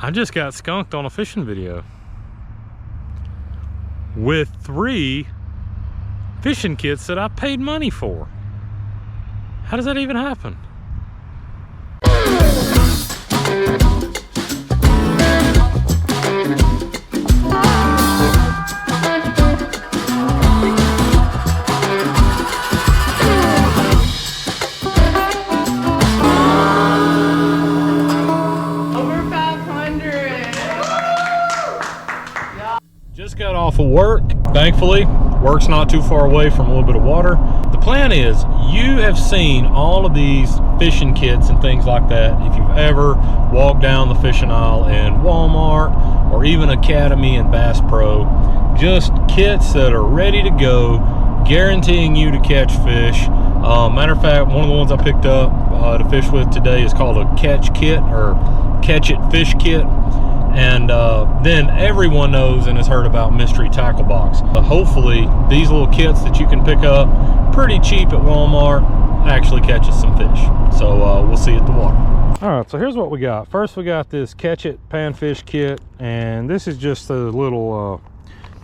I just got skunked on a fishing video with 3 fishing kits that I paid money for. How does that even happen? Just got off of work, thankfully. Work's not too far away from a little bit of water. The plan is, you have seen all of these fishing kits and things like that if you've ever walked down the fishing aisle in Walmart or even Academy and Bass Pro. Just kits that are ready to go, guaranteeing you to catch fish. Matter of fact, one of the ones I picked up to fish with today is called a catch kit, or catch it fish kit. And then everyone knows and has heard about Mystery Tackle Box. Hopefully these little kits that you can pick up pretty cheap at Walmart actually catches some fish. So we'll see you at the water. All right, so here's what we got. First, we got this Catch It Panfish kit, and this is just a little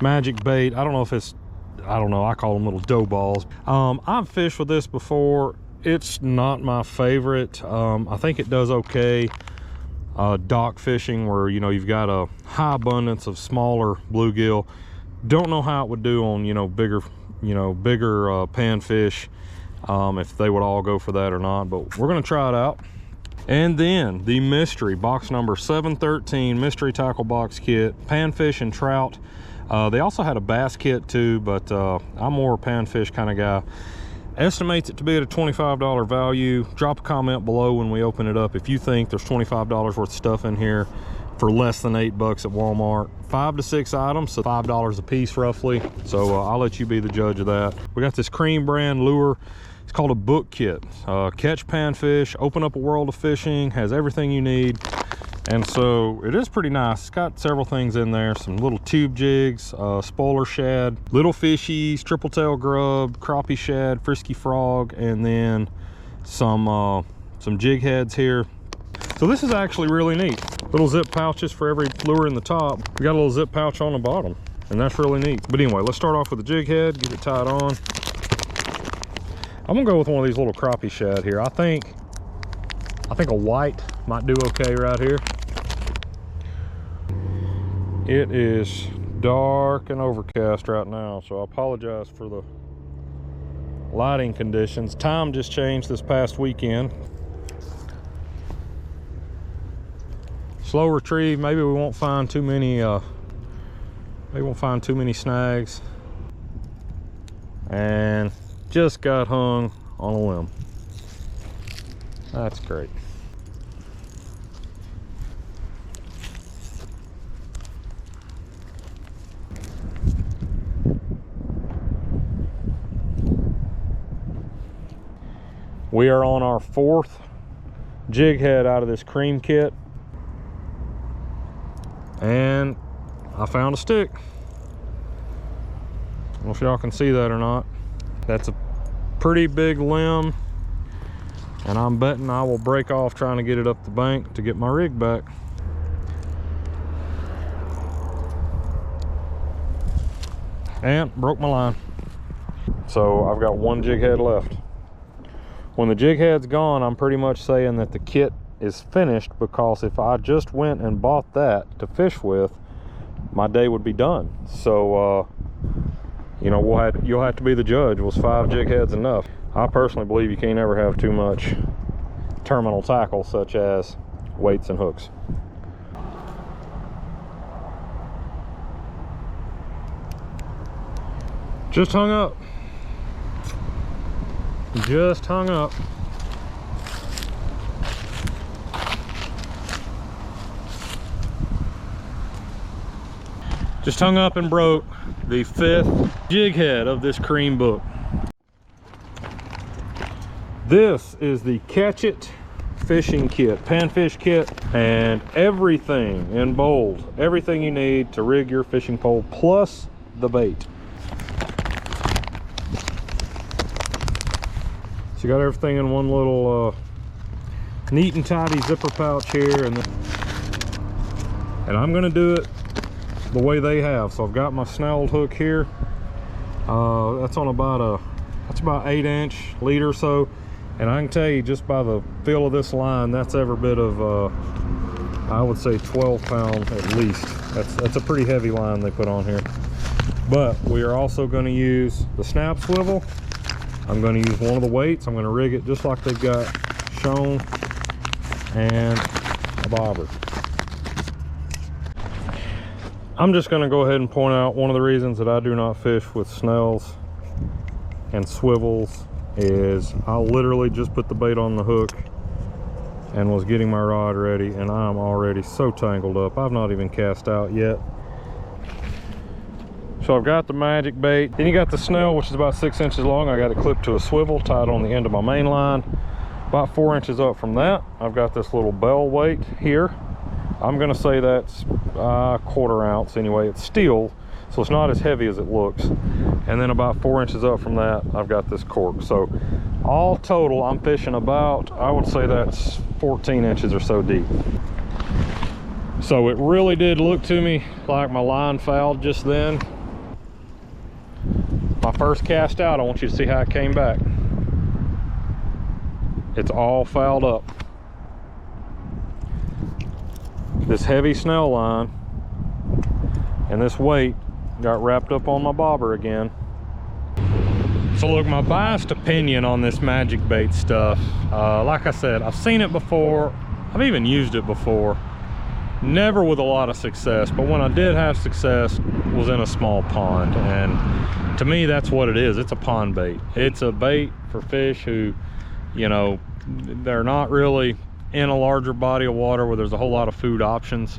magic bait. I don't know if it's, I don't know, I call them little dough balls. I've fished with this before. It's not my favorite. I think it does okay dock fishing, where you've got a high abundance of smaller bluegill. Don't know how it would do on bigger panfish, if they would all go for that or not, but we're going to try it out. And then the mystery box number 713 Mystery Tackle Box kit, panfish and trout. They also had a bass kit too, but I'm more a panfish kind of guy. Estimates it to be at a $25 value. Drop a comment below when we open it up if you think there's $25 worth of stuff in here for less than $8 at Walmart. 5 to 6 items, so $5 a piece roughly. So I'll let you be the judge of that. We got this Cream brand lure. It's called a book kit. Catch panfish, open up a world of fishing, has everything you need. And so it is pretty nice. It's got several things in there, some little tube jigs, spoiler shad, little fishies, triple tail grub, crappie shad, frisky frog, and then some jig heads here. So this is actually really neat. Little zip pouches for every lure in the top. We got a little zip pouch on the bottom, and that's really neat. But anyway, let's start off with the jig head, get it tied on. I'm gonna go with one of these little crappie shad here. I think a white might do okay right here. It is dark and overcast right now, so I apologize for the lighting conditions. Time just changed this past weekend. Slow retrieve. Maybe we won't find too many. Snags. And just got hung on a limb. That's great. We are on our 4th jig head out of this Cream kit, and I found a stick. I don't know if y'all can see that or not. That's a pretty big limb, and I'm betting I will break off trying to get it up the bank to get my rig back. And broke my line. So I've got 1 jig head left. When the jig head's gone, I'm pretty much saying that the kit is finished, because if I just went and bought that to fish with, my day would be done. So you'll have to be the judge. Was 5 jig heads enough? I personally believe you can't ever have too much terminal tackle, such as weights and hooks. Just hung up. Just hung up. Just hung up and broke the 5th jig head of this Cream book. This is the Catch It fishing kit, panfish kit, and everything in bold, everything you need to rig your fishing pole, plus the bait. So you got everything in one little neat and tidy zipper pouch here, and then And I'm gonna do it the way they have. So I've got my snelled hook here. That's on about 8-inch lead or so. And I can tell you just by the feel of this line, that's every bit of, I would say 12 pound at least. That's a pretty heavy line they put on here. But we are also gonna use the snap swivel. I'm gonna use one of the weights. I'm gonna rig it just like they've got shown, and a bobber. I'm just gonna go ahead and point out one of the reasons that I do not fish with snells and swivels is I'll literally just put the bait on the hook and was getting my rod ready, and I'm already so tangled up. I've not even cast out yet. So I've got the magic bait. Then you got the snell, which is about 6 inches long. I got it clipped to a swivel, tied on the end of my main line. About 4 inches up from that, I've got this little bell weight here. I'm gonna say that's a 1/4 ounce anyway. It's steel, so it's not as heavy as it looks. And then about 4 inches up from that, I've got this cork. So all total, I'm fishing about, I would say that's 14 inches or so deep. So it really did look to me like my line fouled just then. My first cast out, I want you to see how it came back. It's all fouled up. This heavy snell line and this weight got wrapped up on my bobber again. So look, my biased opinion on this magic bait stuff, like I said, I've seen it before. I've even used it before. Never with a lot of success, but when I did have success, it was in a small pond. And to me, that's what it is. It's a pond bait. It's a bait for fish who, you know, they're not really in a larger body of water where there's a whole lot of food options.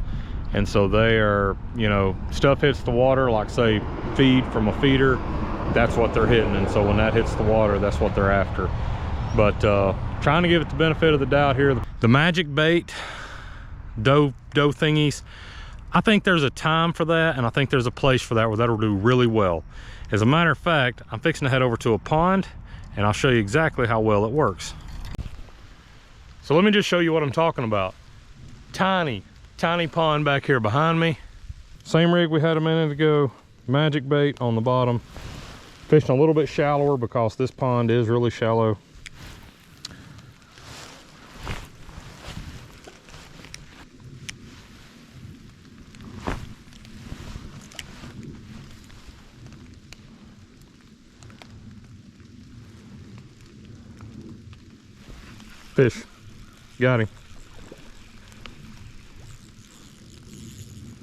And so they are, you know, stuff hits the water, like say feed from a feeder, that's what they're hitting. And so when that hits the water, that's what they're after. But trying to give it the benefit of the doubt here. The magic bait, dough thingies, I think there's a time for that, and I think there's a place for that where that'll do really well. As a matter of fact, I'm fixing to head over to a pond and I'll show you exactly how well it works. So let me just show you what I'm talking about. Tiny pond back here behind me. Same rig we had a minute ago, magic bait on the bottom. Fishing a little bit shallower because this pond is really shallow. Fish, got him.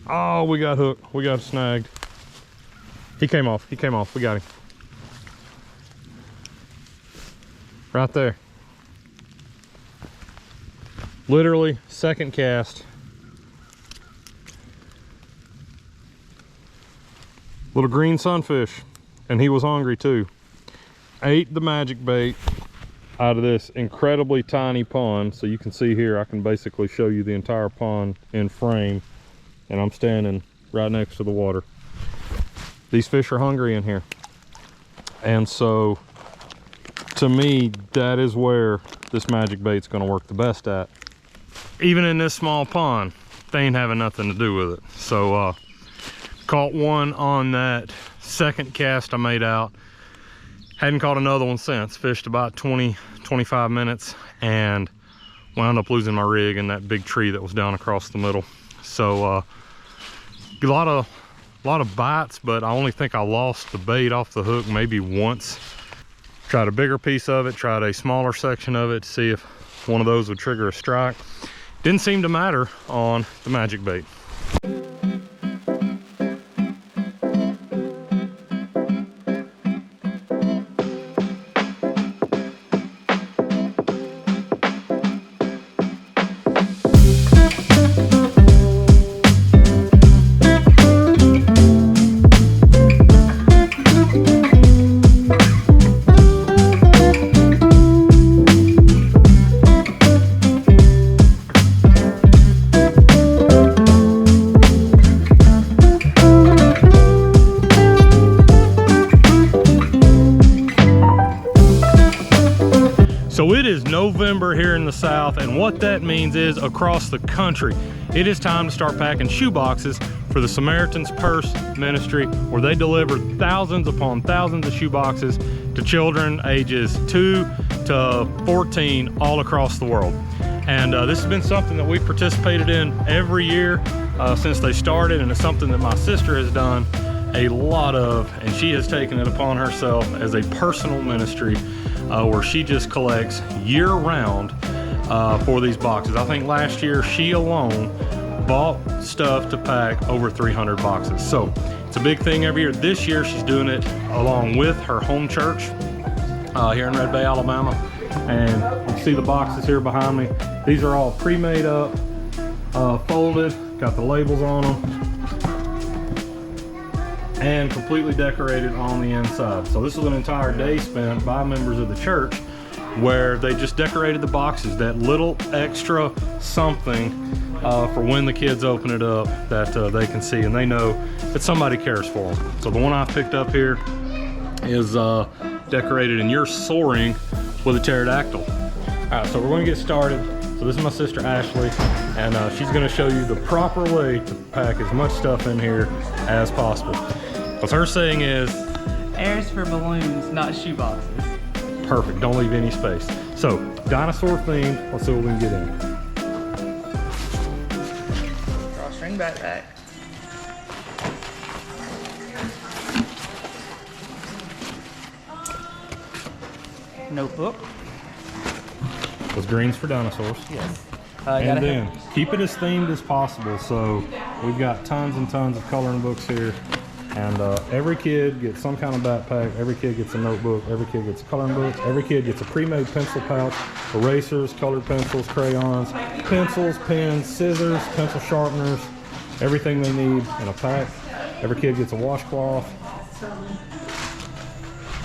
Oh, we got hooked, we got snagged. He came off, we got him. Right there. Literally, second cast. Little green sunfish, and he was hungry too. Ate the magic bait out of this incredibly tiny pond. So you can see here, I can basically show you the entire pond in frame, and I'm standing right next to the water. These fish are hungry in here, and so to me, that is where this magic bait's gonna work the best at. Even in this small pond, they ain't having nothing to do with it. So caught one on that second cast I made out. Hadn't caught another one since. Fished about 20-25 minutes and wound up losing my rig in that big tree that was down across the middle. So a lot of bites, but I only think I lost the bait off the hook maybe once. Tried a bigger piece of it, tried a smaller section of it to see if one of those would trigger a strike. Didn't seem to matter on the magic bait. So it is November here in the South, and what that means is across the country, it is time to start packing shoe boxes for the Samaritan's Purse ministry, where they deliver thousands upon thousands of shoe boxes to children ages 2 to 14 all across the world. And this has been something that we've participated in every year since they started, and it's something that my sister has done a lot of, and she has taken it upon herself as a personal ministry where she just collects year-round for these boxes. I think last year she alone bought stuff to pack over 300 boxes. So it's a big thing every year. This year she's doing it along with her home church here in Red Bay, Alabama. And you see the boxes here behind me. These are all pre-made up, folded, got the labels on them, and completely decorated on the inside. So this was an entire day spent by members of the church where they just decorated the boxes, that little extra something for when the kids open it up that they can see and they know that somebody cares for them. So the one I've picked up here is decorated in "You're Soaring with a Pterodactyl." All right, so we're going to get started. So this is my sister Ashley, and she's going to show you the proper way to pack as much stuff in here as possible. Because her saying is, air's for balloons, not shoe boxes. Perfect, don't leave any space. So, dinosaur themed, let's see what we can get in. Drawstring backpack. Notebook. Those greens for dinosaurs. Yes. And then, keep it as themed as possible. So, we've got tons and tons of coloring books here. And every kid gets some kind of backpack, every kid gets a notebook, every kid gets a coloring book, every kid gets a pre-made pencil pouch, erasers, colored pencils, crayons, pencils, pens, scissors, pencil sharpeners, everything they need in a pack. Every kid gets a washcloth,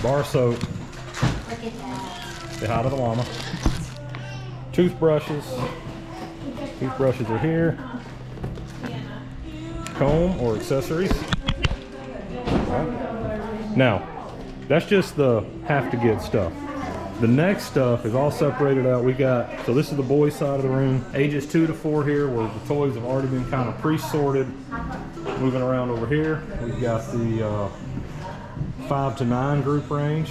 bar soap, say hi to the llama, toothbrushes are here, comb or accessories. Now, that's just the have to get stuff. The next stuff is all separated out. We got, so this is the boys' side of the room, ages 2 to 4 here, where the toys have already been kind of pre-sorted. Moving around over here, we've got the 5 to 9 group range.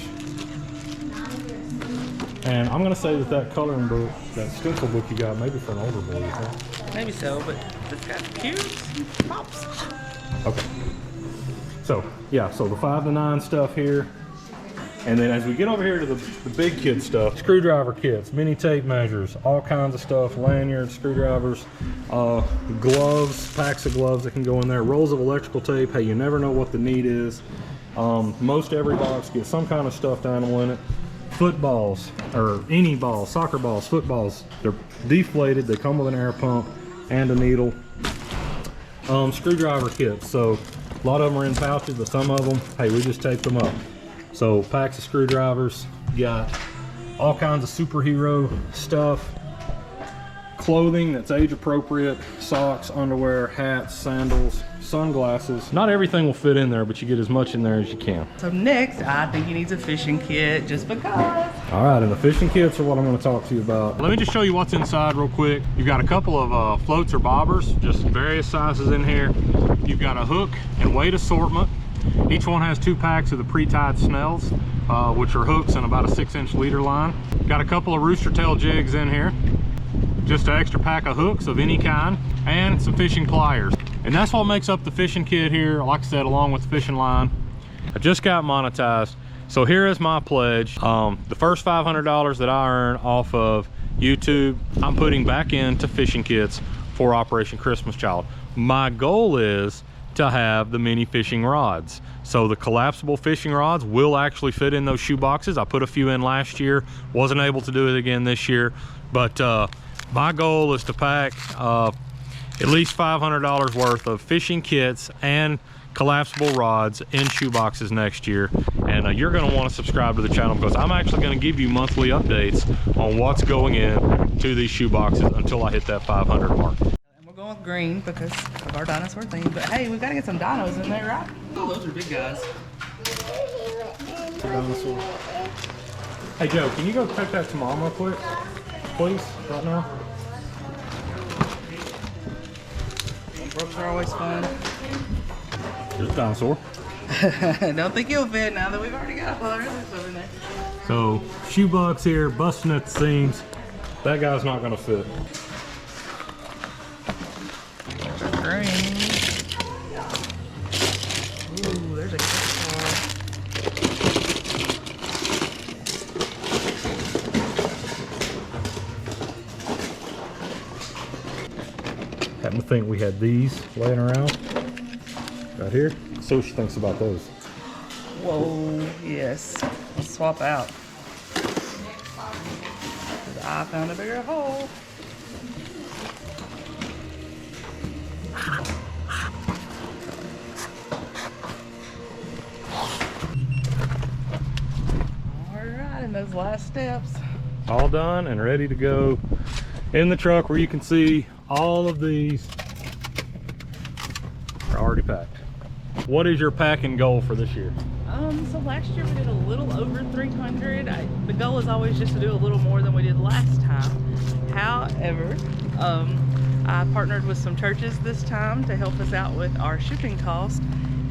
And I'm gonna say that coloring book, that stencil book you got, maybe for an older boy, huh? Maybe so, but it's got cute pops. Okay. So, yeah, so the 5 to 9 stuff here. And then as we get over here to the big kid stuff, screwdriver kits, mini tape measures, all kinds of stuff, lanyards, screwdrivers, gloves, packs of gloves that can go in there, rolls of electrical tape. Hey, you never know what the need is. Most every box gets some kind of stuffed animal in it. Footballs, or any balls, soccer balls, footballs, they're deflated, they come with an air pump and a needle. Screwdriver kits, so a lot of them are in pouches, but some of them, hey, we just tape them up. So packs of screwdrivers, got all kinds of superhero stuff, clothing that's age appropriate, socks, underwear, hats, sandals, sunglasses. Not everything will fit in there, but you get as much in there as you can. So next, I think he needs a fishing kit, just because. All right, and the fishing kits are what I'm going to talk to you about. Let me just show you what's inside real quick. You've got a couple of floats or bobbers, just various sizes in here. You've got a hook and weight assortment. Each one has 2 packs of the pre-tied snells, which are hooks and about a 6-inch leader line. Got a couple of rooster tail jigs in here. Just an extra pack of hooks of any kind, and some fishing pliers. And that's what makes up the fishing kit here, like I said, along with the fishing line. I just got monetized, so here is my pledge. The first $500 that I earn off of YouTube, I'm putting back into fishing kits for Operation Christmas Child. My goal is to have the mini fishing rods. So the collapsible fishing rods will actually fit in those shoe boxes. I put a few in last year, wasn't able to do it again this year, but my goal is to pack at least $500 worth of fishing kits and collapsible rods in shoe boxes next year. And you're going to want to subscribe to the channel, because I'm actually going to give you monthly updates on what's going in to these shoe boxes until I hit that 500 mark. And we're going with green because of our dinosaur theme. But hey, we've got to get some dinos in there, right? Oh, those are big guys. Dinosaur. Hey Joe, can you go take that to Mom real quick, please, right now? Ropes are always fun. There's a dinosaur. Don't think you'll fit now that we've already got a lot of other stuff in there. So, shoebox here, busting at the seams. That guy's not gonna fit. There's our green. Ooh, there's a car. Happen to think we had these laying around right here. So she thinks about those. Whoa, yes. Let's swap out. I found a bigger hole. Alright, and those last steps. All done and ready to go in the truck, where you can see all of these are already packed. What is your packing goal for this year? So last year we did a little over 300. The goal is always just to do a little more than we did last time. However, I partnered with some churches this time to help us out with our shipping cost,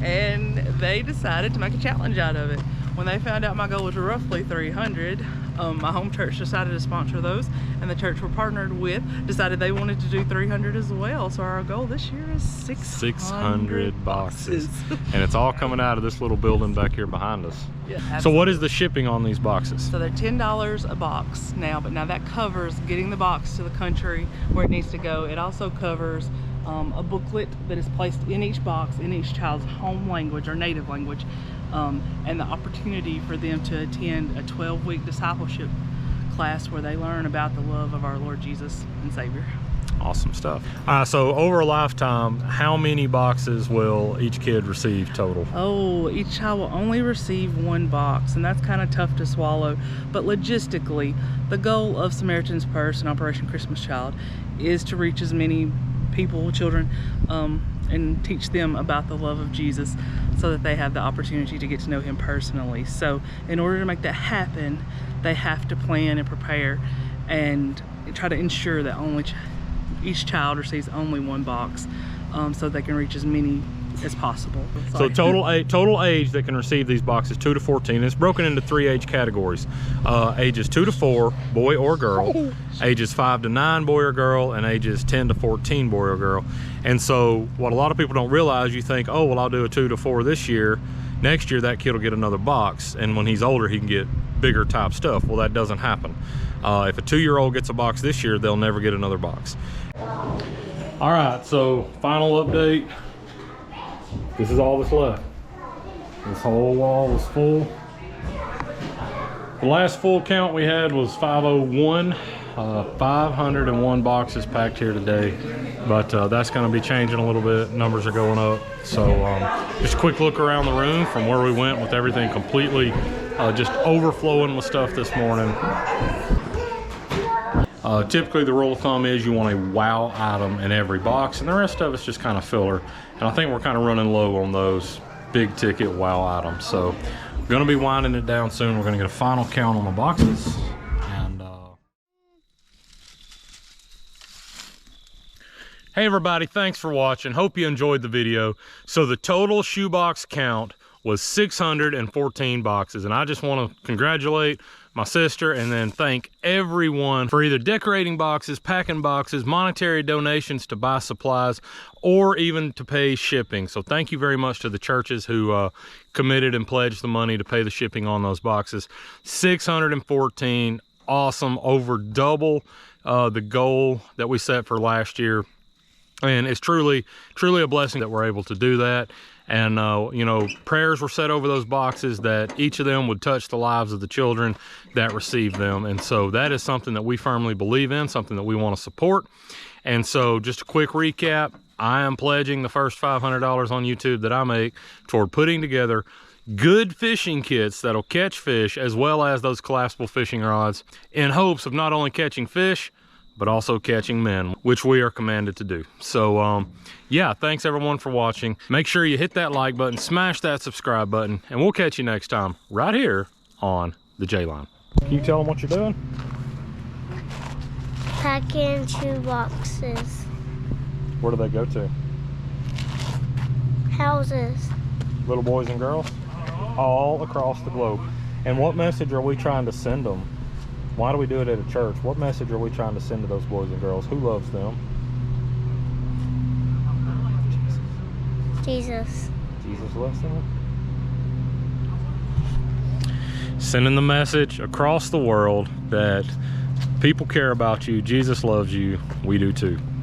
and they decided to make a challenge out of it. When they found out my goal was roughly 300, my home church decided to sponsor those, and the church we're partnered with decided they wanted to do 300 as well. So our goal this year is 600 boxes. And it's all coming out of this little building back here behind us. Yeah, so what is the shipping on these boxes? So they're $10 a box now, but now that covers getting the box to the country where it needs to go. It also covers a booklet that is placed in each box in each child's home language or native language, and the opportunity for them to attend a 12-week discipleship class where they learn about the love of our Lord Jesus and Savior. Awesome stuff. So over a lifetime, how many boxes will each kid receive total? Oh, each child will only receive one box, and that's kind of tough to swallow. But logistically, the goal of Samaritan's Purse and Operation Christmas Child is to reach as many people, children, and teach them about the love of Jesus so that they have the opportunity to get to know him personally. So in order to make that happen, they have to plan and prepare and try to ensure that each child receives only one box, so they can reach as many as possible. So total age that can receive these boxes, 2 to 14. It's broken into 3 age categories. Ages 2 to 4, boy or girl. Ages 5 to 9, boy or girl. And ages 10 to 14, boy or girl. And so what a lot of people don't realize, you think, oh, well, I'll do a 2 to 4 this year. Next year, that kid will get another box. And when he's older, he can get bigger type stuff. Well, that doesn't happen. If a 2-year-old gets a box this year, they'll never get another box. All right, so final update. This is all that's left. This whole wall was full. The last full count we had was 501. 501 boxes packed here today, but that's going to be changing a little bit. Numbers are going up. So just a quick look around the room from where we went with everything completely just overflowing with stuff this morning. Typically the rule of thumb is you want a wow item in every box, and the rest of it's just kind of filler. And I think we're kind of running low on those big ticket wow items. So we're going to be winding it down soon. We're going to get a final count on the boxes. And hey everybody, thanks for watching. Hope you enjoyed the video. So the total shoebox count was 614 boxes, and I just want to congratulate my sister and then thank everyone for either decorating boxes, packing boxes, monetary donations to buy supplies, or even to pay shipping. So thank you very much to the churches who committed and pledged the money to pay the shipping on those boxes. 614, awesome, over double the goal that we set for last year. And it's truly a blessing that we're able to do that. And you know, prayers were said over those boxes that each of them would touch the lives of the children that received them. And so that is something that we firmly believe in, something that we want to support. And so just a quick recap, I am pledging the first $500 on YouTube that I make toward putting together good fishing kits that'll catch fish, as well as those collapsible fishing rods, in hopes of not only catching fish, but also catching men, which we are commanded to do. So yeah, thanks everyone for watching. Make sure you hit that like button, smash that subscribe button, and we'll catch you next time right here on the J-Line. Can you tell them what you're doing? Packing shoeboxes. Where do they go to? houses. Little boys and girls? All across the globe. And what message are we trying to send them? Why do we do it at a church? What message are we trying to send to those boys and girls? Who loves them? Jesus. Jesus loves them. Sending the message across the world that people care about you, Jesus loves you, we do too.